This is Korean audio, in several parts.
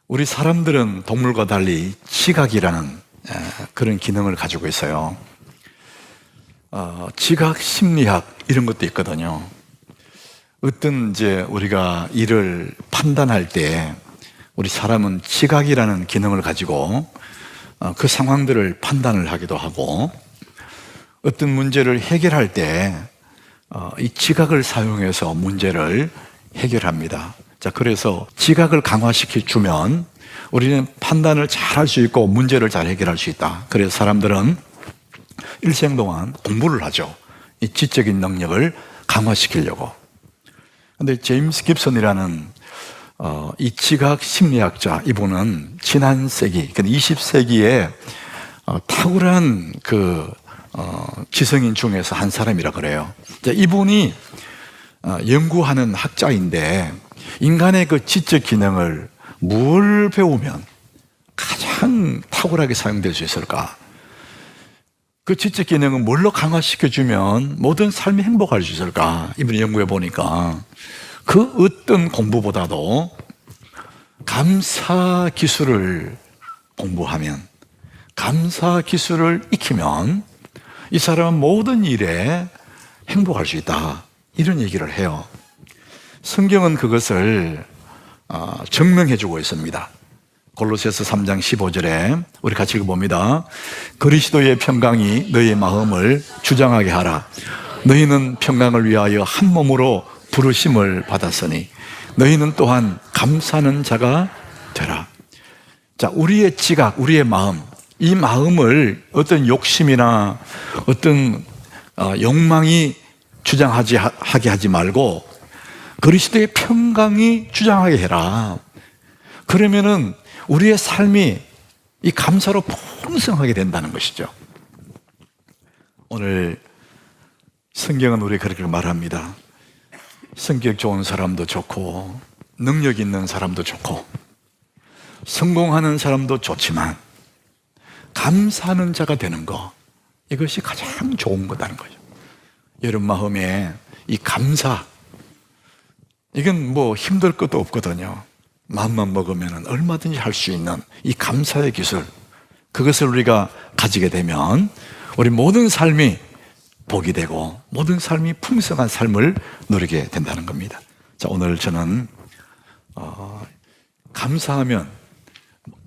우리 사람들은 동물과 달리 지각이라는 그런 기능을 가지고 있어요. 지각 심리학 이런 것도 있거든요. 어떤 우리가 일을 판단할 때 우리 사람은 지각이라는 기능을 가지고 그 상황들을 판단을 하기도 하고, 어떤 문제를 해결할 때 이 지각을 사용해서 문제를 해결합니다. 자, 그래서 지각을 강화시켜 주면 우리는 판단을 잘 할 수 있고 문제를 잘 해결할 수 있다. 그래서 사람들은 일생 동안 공부를 하죠. 이 지적인 능력을 강화시키려고. 근데 제임스 깁슨이라는 이 지각 심리학자, 이분은 지난 세기, 그러니까 20세기에 탁월한 지성인 중에서 한 사람이라 그래요. 자, 이분이 연구하는 학자인데, 인간의 그 지적 기능을 뭘 배우면 가장 탁월하게 사용될 수 있을까? 그 지적 기능은 뭘로 강화시켜주면 모든 삶이 행복할 수 있을까? 이분이 연구해 보니까 그 어떤 공부보다도 감사 기술을 공부하면, 감사 기술을 익히면 이 사람은 모든 일에 행복할 수 있다, 이런 얘기를 해요. 성경은 그것을 증명해 주고 있습니다. 골로새서 3장 15절에 우리 같이 읽어봅니다. 그리스도의 평강이 너희의 마음을 주장하게 하라. 너희는 평강을 위하여 한 몸으로 부르심을 받았으니 너희는 또한 감사하는 자가 되라. 자, 우리의 지각, 우리의 마음, 이 마음을 어떤 욕심이나 어떤 욕망이 주장하게 하지 말고 그리스도의 평강이 주장하게 해라. 그러면은 우리의 삶이 이 감사로 풍성하게 된다는 것이죠. 오늘 성경은 우리 그렇게 말합니다. 성격 좋은 사람도 좋고 능력 있는 사람도 좋고 성공하는 사람도 좋지만 감사하는 자가 되는 것, 이것이 가장 좋은 거다는 거죠. 여러분 마음에 이 감사, 이건 뭐 힘들 것도 없거든요. 마음만 먹으면 얼마든지 할 수 있는 이 감사의 기술, 그것을 우리가 가지게 되면 우리 모든 삶이 복이 되고 모든 삶이 풍성한 삶을 누리게 된다는 겁니다. 자, 오늘 저는 감사하면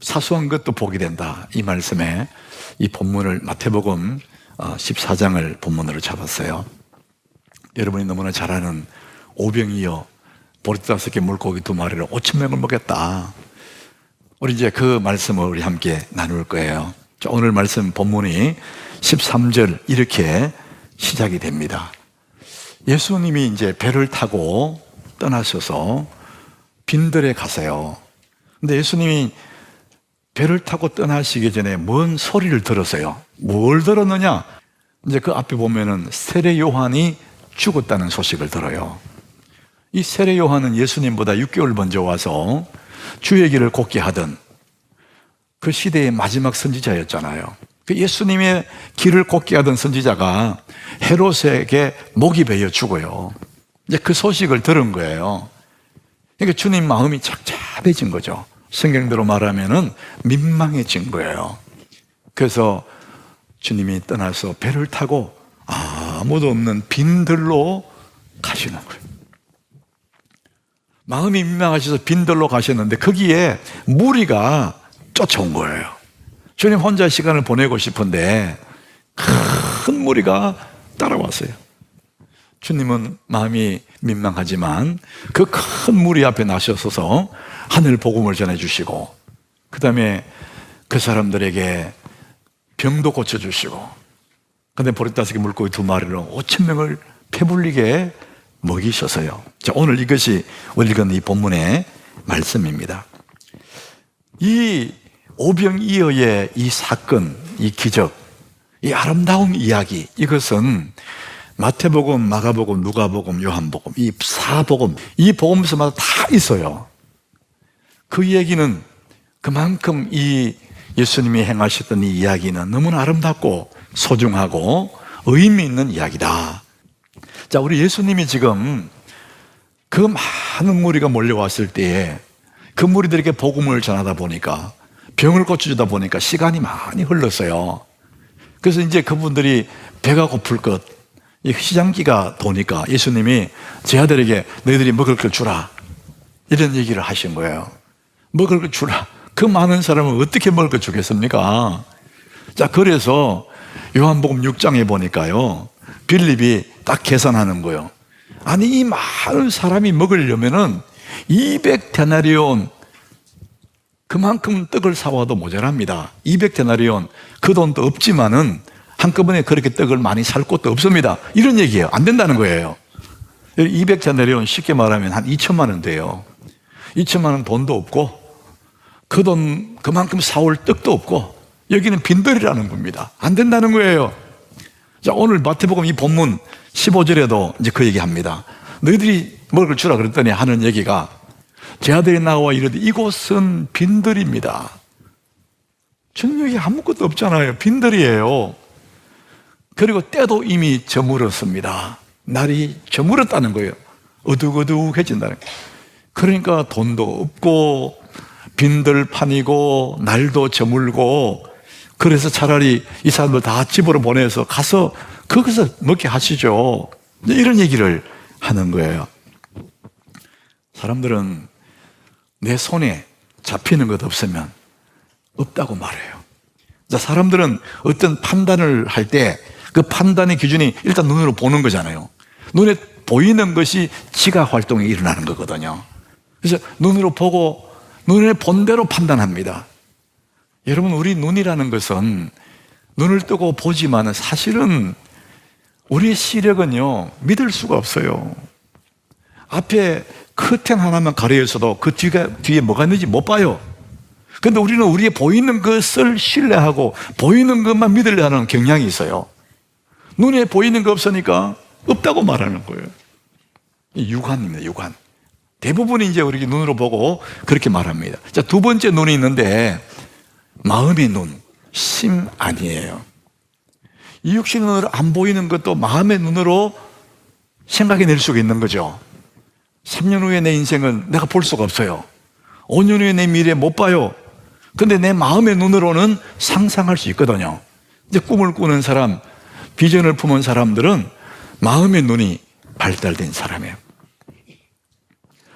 사소한 것도 복이 된다, 이 말씀에 이 본문을 마태복음 14장을 본문으로 잡았어요. 여러분이 너무나 잘 아는 오병이어 보리떡 5개 물고기 2마리를 5,000명을 먹였다. 우리 이제 그 말씀을 우리 함께 나눌 거예요. 자, 오늘 말씀 본문이 13절 이렇게 시작이 됩니다. 예수님이 이제 배를 타고 떠나셔서 빈들에 가세요. 근데 예수님이 배를 타고 떠나시기 전에 뭔 소리를 들었어요. 뭘 들었느냐? 이제 그 앞에 보면은 세례 요한이 죽었다는 소식을 들어요. 이 세례 요한은 예수님보다 6개월 먼저 와서 주의 길을 걷게 하던 그 시대의 마지막 선지자였잖아요. 그 예수님의 길을 걷게 하던 선지자가 헤롯에게 목이 베어 죽어요. 이제 그 소식을 들은 거예요. 그러니까 주님 마음이 착잡해진 거죠. 성경대로 말하면은 민망해진 거예요. 그래서 주님이 떠나서 배를 타고 아무도 없는 빈들로 가시는 거예요. 마음이 민망하셔서 빈들로 가셨는데 거기에 무리가 쫓아온 거예요. 주님 혼자 시간을 보내고 싶은데 큰 무리가 따라왔어요. 주님은 마음이 민망하지만 그 큰 무리 앞에 나서서 하늘 복음을 전해주시고, 그 다음에 그 사람들에게 병도 고쳐주시고, 근데 보리떡 5개 물고기 2마리로 5,000명을 배불리게 먹이셔서요. 자, 오늘 이것이 우리 읽은 이 본문의 말씀입니다. 이 오병이어의 이 사건, 이 기적, 이 아름다운 이야기, 이것은 마태복음, 마가복음, 누가복음, 요한복음, 이 4복음, 이 복음서마다 다 있어요. 그 얘기는 그만큼 이 예수님이 행하셨던 이 이야기는 너무나 아름답고 소중하고 의미 있는 이야기다. 자, 우리 예수님이 지금 그 많은 무리가 몰려왔을 때에 그 무리들에게 복음을 전하다 보니까, 병을 고쳐주다 보니까 시간이 많이 흘렀어요. 그래서 이제 그분들이 배가 고플 것, 이 시장기가 도니까 예수님이 제 아들에게 너희들이 먹을 걸 주라, 이런 얘기를 하신 거예요. 먹을 걸 주라. 그 많은 사람은 어떻게 먹을 걸 주겠습니까? 자, 그래서 요한복음 6장에 보니까요, 빌립이 딱 계산하는 거예요. 아니, 이 많은 사람이 먹으려면은 200데나리온, 그만큼 떡을 사와도 모자랍니다. 200데나리온, 그 돈도 없지만은 한꺼번에 그렇게 떡을 많이 살 곳도 없습니다. 이런 얘기예요. 안 된다는 거예요. 200데나리온 쉽게 말하면 한 2천만 원 돼요. 2천만 원 돈도 없고, 그 돈 그만큼 사올 떡도 없고, 여기는 빈들이라는 겁니다. 안 된다는 거예요. 자, 오늘 마태복음 이 본문 15절에도 이제 그 얘기 합니다. 너희들이 먹을 걸 주라 그랬더니 하는 얘기가, 제 아들이 나와 이르되 이곳은 빈들입니다. 지금 여기 아무것도 없잖아요. 빈들이에요. 그리고 때도 이미 저물었습니다. 날이 저물었다는 거예요. 어둑어둑해진다는 거예요. 그러니까 돈도 없고 빈들판이고 날도 저물고, 그래서 차라리 이 사람들 다 집으로 보내서 가서 거기서 먹게 하시죠. 이런 얘기를 하는 거예요. 사람들은 내 손에 잡히는 것 없으면 없다고 말해요. 자, 사람들은 어떤 판단을 할 때 그 판단의 기준이 일단 눈으로 보는 거잖아요. 눈에 보이는 것이 지각 활동이 일어나는 거거든요. 그래서 눈으로 보고 눈에 본 대로 판단합니다. 여러분, 우리 눈이라는 것은 눈을 뜨고 보지만 사실은 우리의 시력은요, 믿을 수가 없어요. 앞에 커튼 하나만 가려 있어도 그 뒤에 뭐가 있는지 못 봐요. 그런데 우리는 우리의 보이는 것을 신뢰하고 보이는 것만 믿으려 하는 경향이 있어요. 눈에 보이는 거 없으니까 없다고 말하는 거예요. 유관입니다, 유관. 대부분이 이제 우리 눈으로 보고 그렇게 말합니다. 자, 두 번째 눈이 있는데, 마음의 눈, 심 아니에요. 이 육신의 눈으로 안 보이는 것도 마음의 눈으로 생각해낼 수가 있는 거죠. 3년 후에 내 인생은 내가 볼 수가 없어요. 5년 후에 내 미래 못 봐요. 근데 내 마음의 눈으로는 상상할 수 있거든요. 이제 꿈을 꾸는 사람, 비전을 품은 사람들은 마음의 눈이 발달된 사람이에요.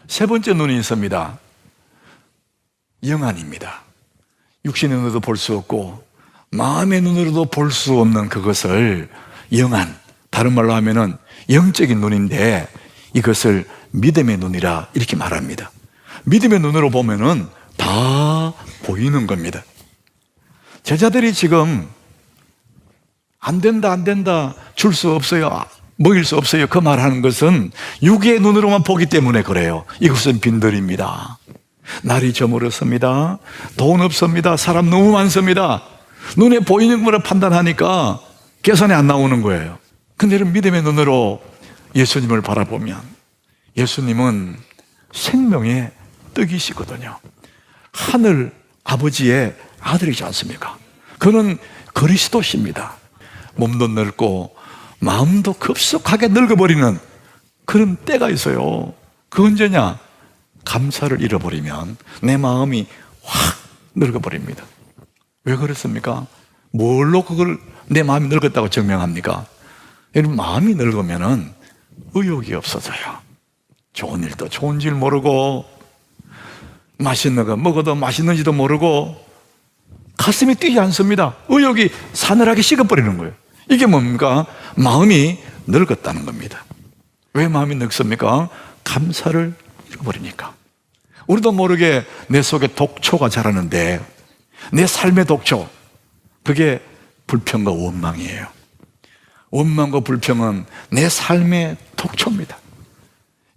세 번째 눈이 있습니다. 영안입니다. 육신의 눈으로도 볼 수 없고 마음의 눈으로도 볼 수 없는 그것을 영안, 다른 말로 하면은 영적인 눈인데, 이것을 믿음의 눈이라 이렇게 말합니다. 믿음의 눈으로 보면은 다 보이는 겁니다. 제자들이 지금 안 된다, 줄 수 없어요, 먹일 수 없어요, 그 말하는 것은 육의 눈으로만 보기 때문에 그래요. 이것은 빈들입니다. 날이 저물었습니다. 돈 없습니다. 사람 너무 많습니다. 눈에 보이는 거를 판단하니까 계산이 안 나오는 거예요. 근데 이런 믿음의 눈으로 예수님을 바라보면, 예수님은 생명의 떡이시거든요. 하늘 아버지의 아들이지 않습니까? 그는 그리스도십니다. 몸도 넓고 마음도 급속하게 늙어버리는 그런 때가 있어요. 그 언제냐? 감사를 잃어버리면 내 마음이 확 늙어버립니다. 왜 그렇습니까? 뭘로 그걸 내 마음이 늙었다고 증명합니까? 여러분, 마음이 늙으면은 의욕이 없어져요. 좋은 일도 좋은 줄 모르고, 맛있는 거 먹어도 맛있는지도 모르고, 가슴이 뛰지 않습니다. 의욕이 사늘하게 식어버리는 거예요. 이게 뭡니까? 마음이 늙었다는 겁니다. 왜 마음이 늙습니까? 감사를 잃어버리니까. 우리도 모르게 내 속에 독초가 자라는데, 내 삶의 독초, 그게 불평과 원망이에요. 원망과 불평은 내 삶의 독초입니다.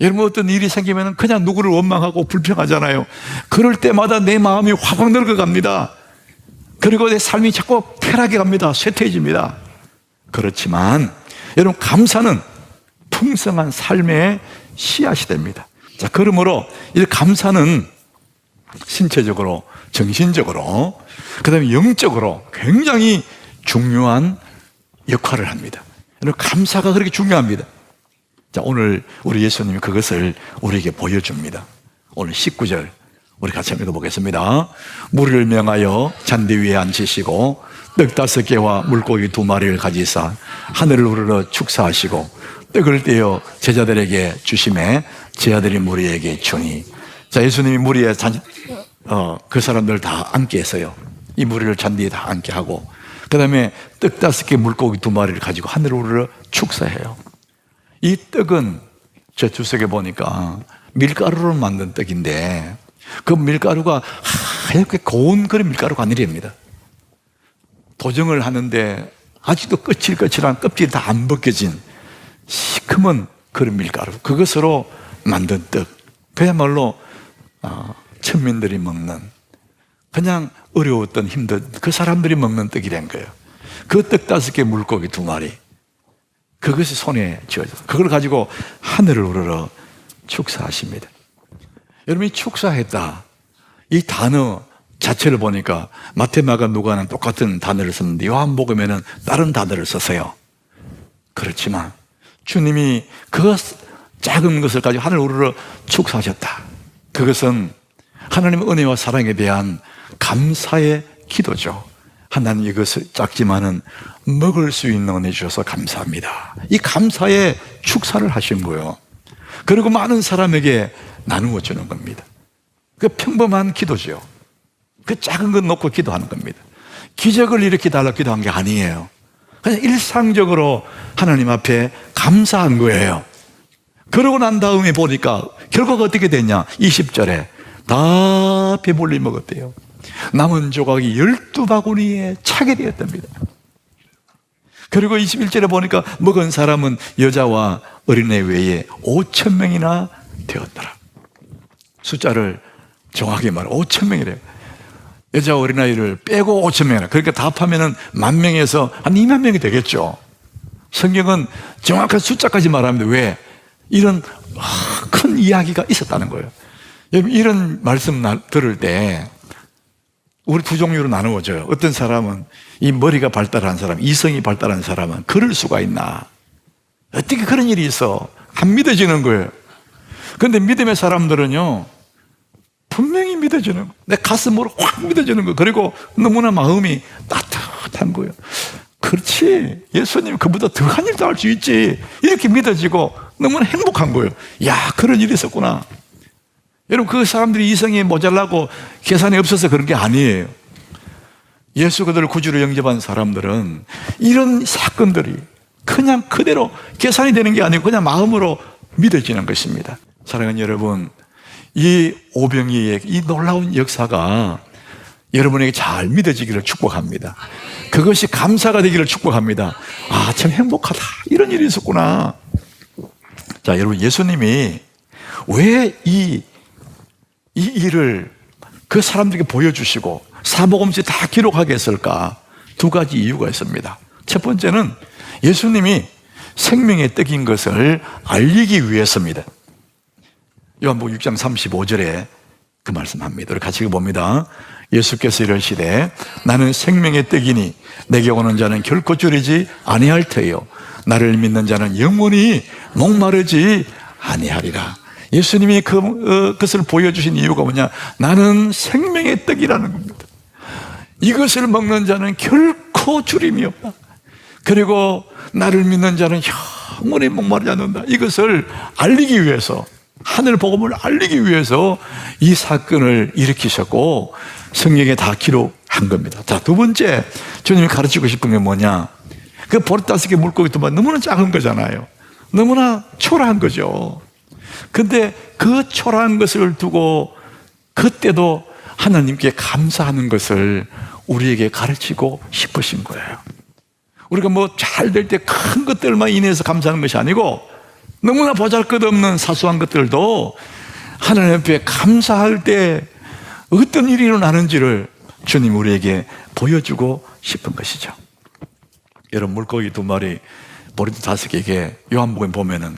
여러분, 어떤 일이 생기면 그냥 누구를 원망하고 불평하잖아요. 그럴 때마다 내 마음이 확 늙어갑니다. 그리고 내 삶이 자꾸 쾌락해 갑니다. 쇠퇴해집니다. 그렇지만 여러분, 감사는 풍성한 삶의 씨앗이 됩니다. 자, 그러므로 이 감사는 신체적으로, 정신적으로, 그 다음에 영적으로 굉장히 중요한 역할을 합니다. 여러분, 감사가 그렇게 중요합니다. 자, 오늘 우리 예수님이 그것을 우리에게 보여줍니다. 오늘 19절 우리 같이 한번 읽어보겠습니다. 무리를 명하여 잔디 위에 앉히시고 떡 5개와 물고기 2마리를 가지사 하늘을 우러러 축사하시고 떡을 떼어 제자들에게 주심에 제자들이 무리에게 주니. 자, 예수님이 무리에 그 사람들 다 앉게 했어요. 이 무리를 잔디에 다 앉게 하고, 그 다음에 떡 5개 물고기 2마리를 가지고 하늘을 우러러 축사해요. 이 떡은 저 주석에 보니까 밀가루로 만든 떡인데, 그 밀가루가 하얗게 고운 그런 밀가루가 아니랍니다. 도정을 하는데 아직도 거칠거칠한 껍질이 다 안 벗겨진 시커먼 그런 밀가루, 그것으로 만든 떡. 그야말로 천민들이 먹는, 그냥 어려웠던 힘든 그 사람들이 먹는 떡이 된 거예요. 그 떡 5개 물고기 2마리, 그것이 손에 쥐어져서 그걸 가지고 하늘을 우러러 축사하십니다. 여러분, 이 축사했다, 이 단어 자체를 보니까 마태, 마가, 누가는 똑같은 단어를 썼는데 요한복음에는 다른 단어를 썼어요. 그렇지만 주님이 그 작은 것을 가지고 하늘 우러러 축사하셨다. 그것은 하나님의 은혜와 사랑에 대한 감사의 기도죠. 하나님, 이것을 작지만은 먹을 수 있는 은혜 주셔서 감사합니다. 이 감사의 축사를 하신 거예요. 그리고 많은 사람에게 나누어 주는 겁니다. 그 평범한 기도죠. 그 작은 것 놓고 기도하는 겁니다. 기적을 일으키달라고 기도한 게 아니에요. 그냥 일상적으로 하나님 앞에 감사한 거예요. 그러고 난 다음에 보니까 결과가 어떻게 됐냐. 20절에 다 배불리 먹었대요. 남은 조각이 12바구니에 차게 되었답니다. 그리고 21절에 보니까 먹은 사람은 여자와 어린애 외에 5,000명이나 되었더라. 숫자를 정확히 말해 5,000명이래요. 여자와 어린아이를 빼고 5,000명이나. 그러니까 다 합하면 10,000명에서 한 20,000명이 되겠죠. 성경은 정확한 숫자까지 말합니다. 왜? 이런 큰 이야기가 있었다는 거예요. 여러분, 이런 말씀 들을 때 우리 두 종류로 나누어져요. 어떤 사람은 이 머리가 발달한 사람, 이성이 발달한 사람은 그럴 수가 있나? 어떻게 그런 일이 있어? 안 믿어지는 거예요. 그런데 믿음의 사람들은요, 분명히 믿어지는 거예요. 내 가슴으로 확 믿어지는 거예요. 그리고 너무나 마음이 따뜻한 거예요. 그렇지, 예수님 그보다 더한 일도 할 수 있지. 이렇게 믿어지고 너무나 행복한 거예요. 야, 그런 일이 있었구나. 여러분, 그 사람들이 이성이 모자라고 계산이 없어서 그런 게 아니에요. 예수 그들을 구주로 영접한 사람들은 이런 사건들이 그냥 그대로 계산이 되는 게 아니고 그냥 마음으로 믿어지는 것입니다. 사랑하는 여러분, 이 오병이의 이 놀라운 역사가 여러분에게 잘 믿어지기를 축복합니다. 그것이 감사가 되기를 축복합니다. 아, 참 행복하다, 이런 일이 있었구나. 자, 여러분, 예수님이 왜 이 일을 그 사람들에게 보여주시고 사복음서에 다 기록하게 했을까? 2가지 이유가 있습니다. 첫 번째는 예수님이 생명의 떡인 것을 알리기 위해서입니다. 요한복음 6장 35절에 그 말씀합니다. 우리 같이 봅니다. 예수께서 이르시되 나는 생명의 떡이니 내게 오는 자는 결코 줄이지 아니할 터요 나를 믿는 자는 영원히 목마르지 아니하리라. 예수님이 그것을 보여주신 이유가 뭐냐? 나는 생명의 떡이라는 겁니다. 이것을 먹는 자는 결코 줄임이 없다. 그리고 나를 믿는 자는 영원히 목마르지 않는다. 이것을 알리기 위해서, 하늘 복음을 알리기 위해서 이 사건을 일으키셨고 성경에 다 기록한 겁니다. 자, 2번째, 주님이 가르치고 싶은 게 뭐냐? 그 보리 5개 물고기 2마리 너무나 작은 거잖아요. 너무나 초라한 거죠. 근데 그 초라한 것을 두고 그때도 하나님께 감사하는 것을 우리에게 가르치고 싶으신 거예요. 우리가 뭐 잘 될 때 큰 것들만 인해서 감사하는 것이 아니고 너무나 보잘것없는 사소한 것들도 하나님 앞에 감사할 때 어떤 일이 일어나는지를 주님 우리에게 보여주고 싶은 것이죠. 여러분, 물고기 2마리, 보리도 5개에게 요한복음 보면은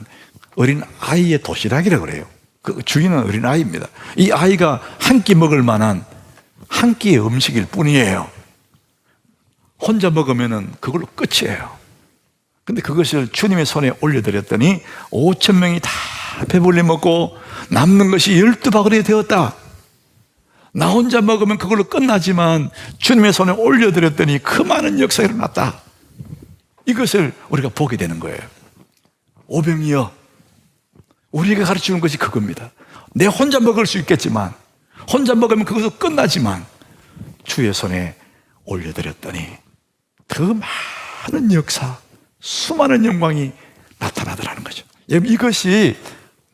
어린 아이의 도시락이라고 그래요. 그 주인은 어린 아이입니다. 이 아이가 한 끼 먹을 만한 한 끼의 음식일 뿐이에요. 혼자 먹으면은 그걸로 끝이에요. 근데 그것을 주님의 손에 올려드렸더니 5,000명이 다 배불리 먹고 남는 것이 12바구니 되었다. 나 혼자 먹으면 그걸로 끝나지만 주님의 손에 올려드렸더니 그 많은 역사가 일어났다. 이것을 우리가 보게 되는 거예요. 오병이어, 우리가 가르치는 것이 그겁니다. 내 혼자 먹을 수 있겠지만, 혼자 먹으면 그것도 끝나지만 주의 손에 올려드렸더니 그 많은 역사, 수많은 영광이 나타나더라는 거죠. 이것이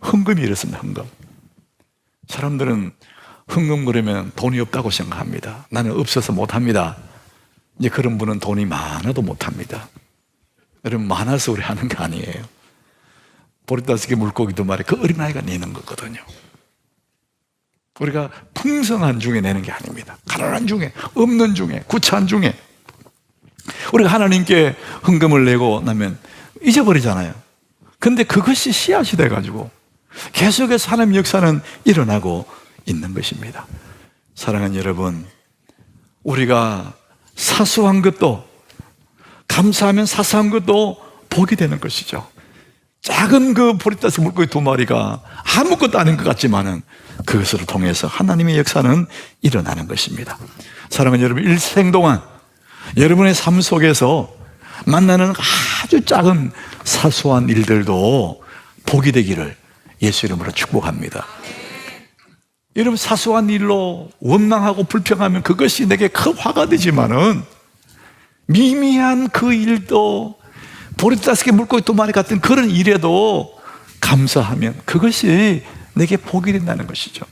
헌금이 이렇습니다. 헌금. 사람들은 헌금 그러면 돈이 없다고 생각합니다. 나는 없어서 못합니다. 이제 그런 분은 돈이 많아도 못합니다. 여러분, 많아서 우리 하는 게 아니에요. 보리다스게 물고기도 말해 그 어린아이가 내는 거거든요. 우리가 풍성한 중에 내는 게 아닙니다. 가난한 중에, 없는 중에, 구차한 중에. 우리가 하나님께 헌금을 내고 나면 잊어버리잖아요. 근데 그것이 씨앗이 돼가지고 계속해서 하나님 역사는 일어나고 있는 것입니다. 사랑하는 여러분, 우리가 사소한 것도, 감사하면 사소한 것도 복이 되는 것이죠. 작은 그 보리다스 물고기 2마리가 아무것도 아닌 것 같지만은 그것을 통해서 하나님의 역사는 일어나는 것입니다. 사랑하는 여러분, 일생 동안 여러분의 삶 속에서 만나는 아주 작은 사소한 일들도 복이 되기를 예수 이름으로 축복합니다. 여러분, 사소한 일로 원망하고 불평하면 그것이 내게 큰 화가 되지만은 미미한 그 일도, 보리다스게 물고기 2마리 같은 그런 일에도 감사하면 그것이 내게 복이 된다는 것이죠.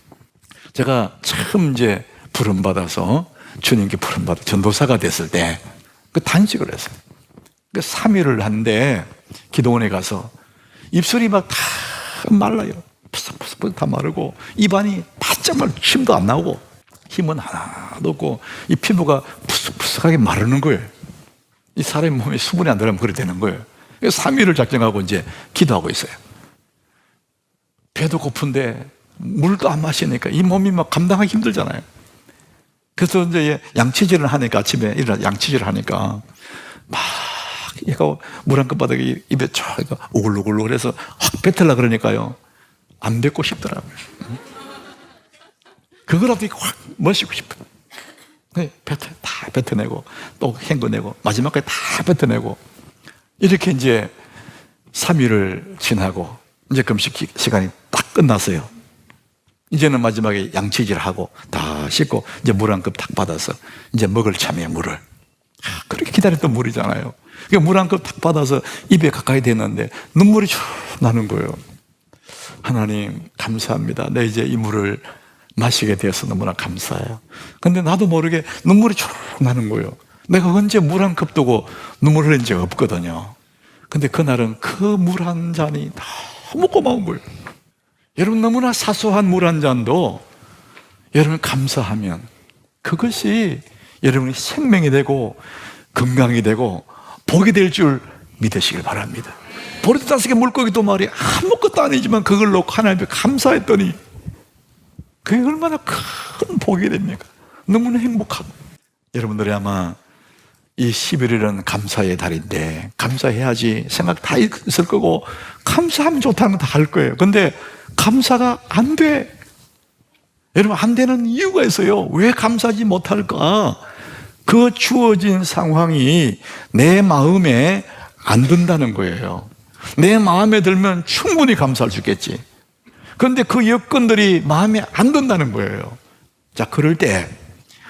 제가 처음 이제 부름받아서 주님께 부름받아 전도사가 됐을 때 그 단식을 했어요. 그 3일을 하는데 기도원에 가서 입술이 막 다 말라요. 푸석푸석 다 마르고 입안이 바짝 말라, 침도 안 나오고 힘은 하나도 없고 이 피부가 푸석푸석하게 마르는 거예요. 이 사람의 몸에 수분이 안 들어가면 그래 되는 거예요. 3일을 작정하고 이제 기도하고 있어요. 배도 고픈데 물도 안 마시니까 이 몸이 막 감당하기 힘들잖아요. 그래서 이제 양치질을 하니까, 아침에 일어나 양치질을 하니까 막 얘가 물 한 컵 바닥에 입에 쫙 오글오글 해서 확 뱉으려고 그러니까요, 안 뱉고 싶더라고요. 그거라도 확 마시고 싶어요. 다 뱉어내고 또 헹궈내고 마지막까지 다 뱉어내고 이렇게 이제 3일을 지나고 이제 금식 시간이 딱 끝났어요. 이제는 마지막에 양치질하고 다 씻고 이제 물 한 컵 딱 받아서 이제 먹을 참이에요, 물을. 그렇게 기다렸던 물이잖아요. 물 한 컵 딱 받아서 입에 가까이 대는데 눈물이 쭉 나는 거예요. 하나님, 감사합니다. 내 이제 이 물을 마시게 되어서 너무나 감사해요. 근데 나도 모르게 눈물이 쭉 나는 거예요. 내가 언제 물 한 컵 두고 눈물을 흘린 적 없거든요. 근데 그날은 그 물 한 잔이 너무 고마운 거예요. 여러분, 너무나 사소한 물 한 잔도 여러분 감사하면 그것이 여러분의 생명이 되고 건강이 되고 복이 될 줄 믿으시길 바랍니다. 보리다스게 물고기 2마리 아무것도 아니지만 그걸 놓고 하나님께 감사했더니 그게 얼마나 큰 복이 됩니까? 너무나 행복하고. 여러분들이 아마 이 11일은 감사의 달인데 감사해야지 생각 다 있을 거고 감사하면 좋다는 거 다 할 거예요. 근데 감사가 안 돼. 여러분, 안 되는 이유가 있어요. 왜 감사하지 못할까? 그 주어진 상황이 내 마음에 안 든다는 거예요. 내 마음에 들면 충분히 감사할 수 있겠지. 그런데 그 여건들이 마음에 안 든다는 거예요. 자, 그럴 때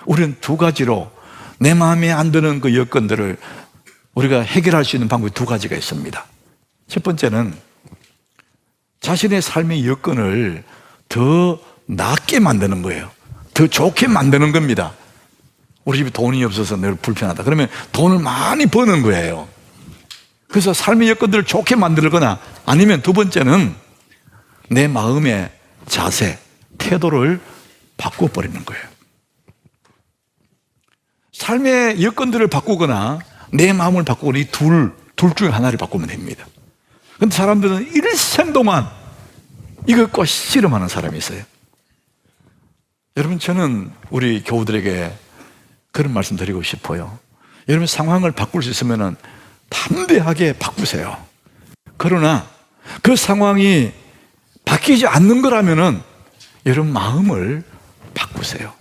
우리는 2가지로 내 마음에 안 드는 그 여건들을 우리가 해결할 수 있는 방법이 2가지가 있습니다. 첫 번째는 자신의 삶의 여건을 더 낫게 만드는 거예요. 더 좋게 만드는 겁니다. 우리 집에 돈이 없어서 늘 불편하다. 그러면 돈을 많이 버는 거예요. 그래서 삶의 여건들을 좋게 만들거나, 아니면 2번째는 내 마음의 자세, 태도를 바꿔버리는 거예요. 삶의 여건들을 바꾸거나 내 마음을 바꾸거나 이 둘 중에 하나를 바꾸면 됩니다. 그런데 사람들은 일생 동안 이것과 씨름하는 사람이 있어요. 여러분, 저는 우리 교우들에게 그런 말씀 드리고 싶어요. 여러분, 상황을 바꿀 수 있으면 담대하게 바꾸세요. 그러나 그 상황이 바뀌지 않는 거라면 여러분 마음을 바꾸세요.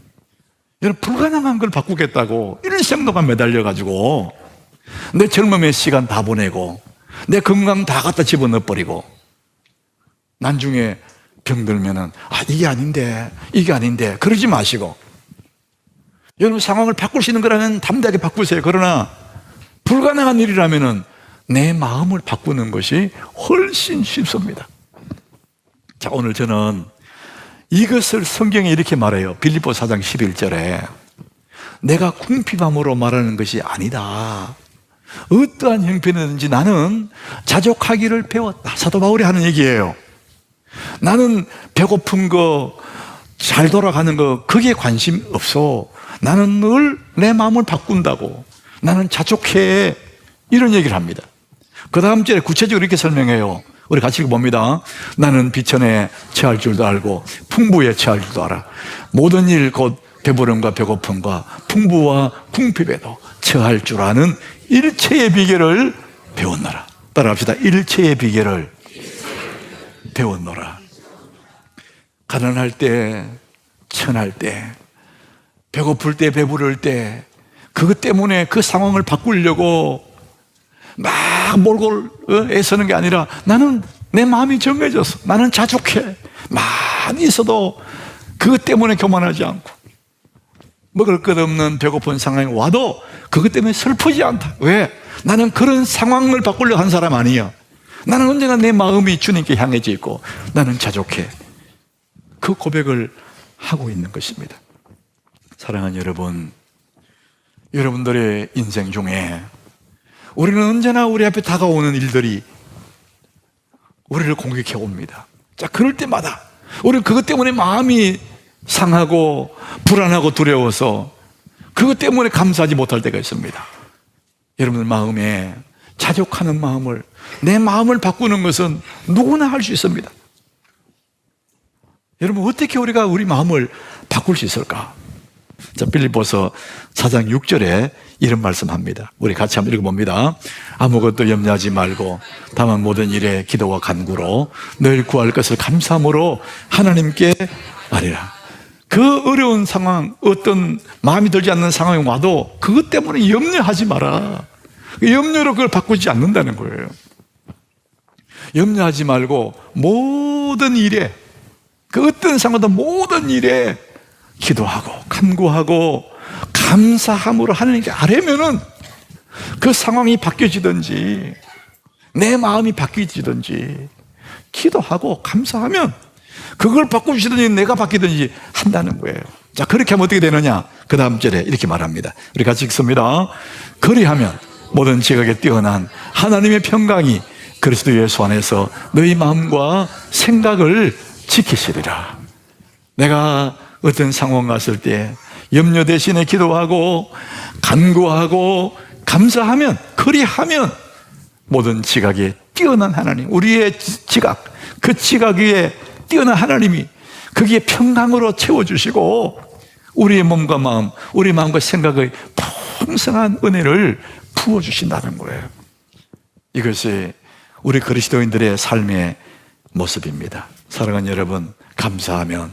여러분, 불가능한 걸 바꾸겠다고 일생동안 매달려가지고 내 젊음의 시간 다 보내고 내 건강 다 갖다 집어넣어버리고 나중에 병들면은 이게 아닌데 그러지 마시고, 여러분 상황을 바꿀 수 있는 거라면 담대하게 바꾸세요. 그러나 불가능한 일이라면은 내 마음을 바꾸는 것이 훨씬 쉽습니다. 자, 오늘 저는 이것을 성경에 이렇게 말해요. 빌립보 4장 11절에 내가 궁핍함으로 말하는 것이 아니다. 어떠한 형편이든지 나는 자족하기를 배웠다. 사도 바울이 하는 얘기예요. 나는 배고픈 거, 잘 돌아가는 거 그게 관심 없어. 나는 늘 내 마음을 바꾼다고. 나는 자족해. 이런 얘기를 합니다. 그 다음 절에 구체적으로 이렇게 설명해요. 우리 같이 읽어봅니다. 나는 비천에 처할 줄도 알고 풍부에 처할 줄도 알아. 모든 일 곧 배부름과 배고픔과 풍부와 궁핍에도 처할 줄 아는 일체의 비결을 배웠노라. 따라합시다. 일체의 비결을 배웠노라. 가난할 때, 천할 때, 배고플 때, 배부를 때, 그것 때문에 그 상황을 바꾸려고 막 몰골 애쓰는 게 아니라 나는 내 마음이 정해졌어. 나는 자족해. 많이 있어도 그것 때문에 교만하지 않고, 먹을 것 없는 배고픈 상황이 와도 그것 때문에 슬프지 않다. 왜? 나는 그런 상황을 바꾸려고 한 사람 아니야. 나는 언제나 내 마음이 주님께 향해져 있고 나는 자족해. 그 고백을 하고 있는 것입니다. 사랑하는 여러분, 여러분들의 인생 중에 우리는 언제나 우리 앞에 다가오는 일들이 우리를 공격해 옵니다. 자, 그럴 때마다 우리는 그것 때문에 마음이 상하고 불안하고 두려워서 그것 때문에 감사하지 못할 때가 있습니다. 여러분들 마음에 자족하는 마음을, 내 마음을 바꾸는 것은 누구나 할 수 있습니다. 여러분, 어떻게 우리가 우리 마음을 바꿀 수 있을까? 자, 빌립보서 4장 6절에 이런 말씀합니다. 우리 같이 한번 읽어봅니다. 아무것도 염려하지 말고 다만 모든 일에 기도와 간구로 늘 구할 것을 감사함으로 하나님께 아뢰라. 그 어려운 상황, 어떤 마음이 들지 않는 상황이 와도 그것 때문에 염려하지 마라. 염려로 그걸 바꾸지 않는다는 거예요. 염려하지 말고 모든 일에, 그 어떤 상황도 모든 일에 기도하고 간구하고 감사함으로 하나님께 아뢰면은 그 상황이 바뀌어지든지 내 마음이 바뀌어지든지 기도하고 감사하면 그걸 바꾸시든지 내가 바뀌든지 한다는 거예요. 자, 그렇게 하면 어떻게 되느냐? 그 다음 절에 이렇게 말합니다. 우리 같이 읽습니다. 그리하면 모든 지각에 뛰어난 하나님의 평강이 그리스도 예수 안에서 너희 마음과 생각을 지키시리라. 내가 어떤 상황 갔을 때 염려 대신에 기도하고 간구하고 감사하면, 그리하면 모든 지각에 뛰어난 하나님, 우리의 지각, 그 지각 위에 뛰어난 하나님이 거기에 평강으로 채워주시고 우리의 몸과 마음, 우리 마음과 생각의 풍성한 은혜를 부어주신다는 거예요. 이것이 우리 그리스도인들의 삶의 모습입니다. 사랑하는 여러분, 감사하면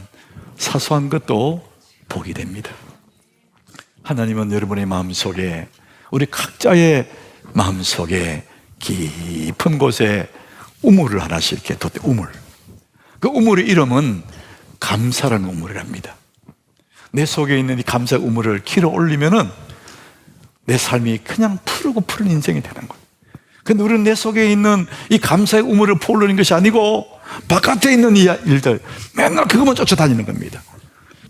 사소한 것도 복이 됩니다. 하나님은 여러분의 마음속에, 우리 각자의 마음속에 깊은 곳에 우물을 하나씩 이렇게 뒀대. 우물. 그 우물의 이름은 감사라는 우물이랍니다. 내 속에 있는 이 감사 우물을 길어 올리면은 내 삶이 그냥 푸르고 푸른 인생이 되는 거예요. 근데 우리는 내 속에 있는 이 감사의 우물을 퍼올리는 것이 아니고 바깥에 있는 이 일들, 맨날 그것만 쫓아다니는 겁니다.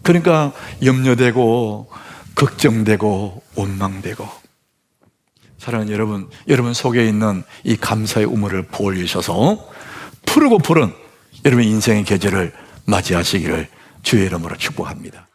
그러니까 염려되고 걱정되고 원망되고. 사랑하는 여러분, 여러분 속에 있는 이 감사의 우물을 퍼올리셔서 푸르고 푸른 여러분의 인생의 계절을 맞이하시기를 주의 이름으로 축복합니다.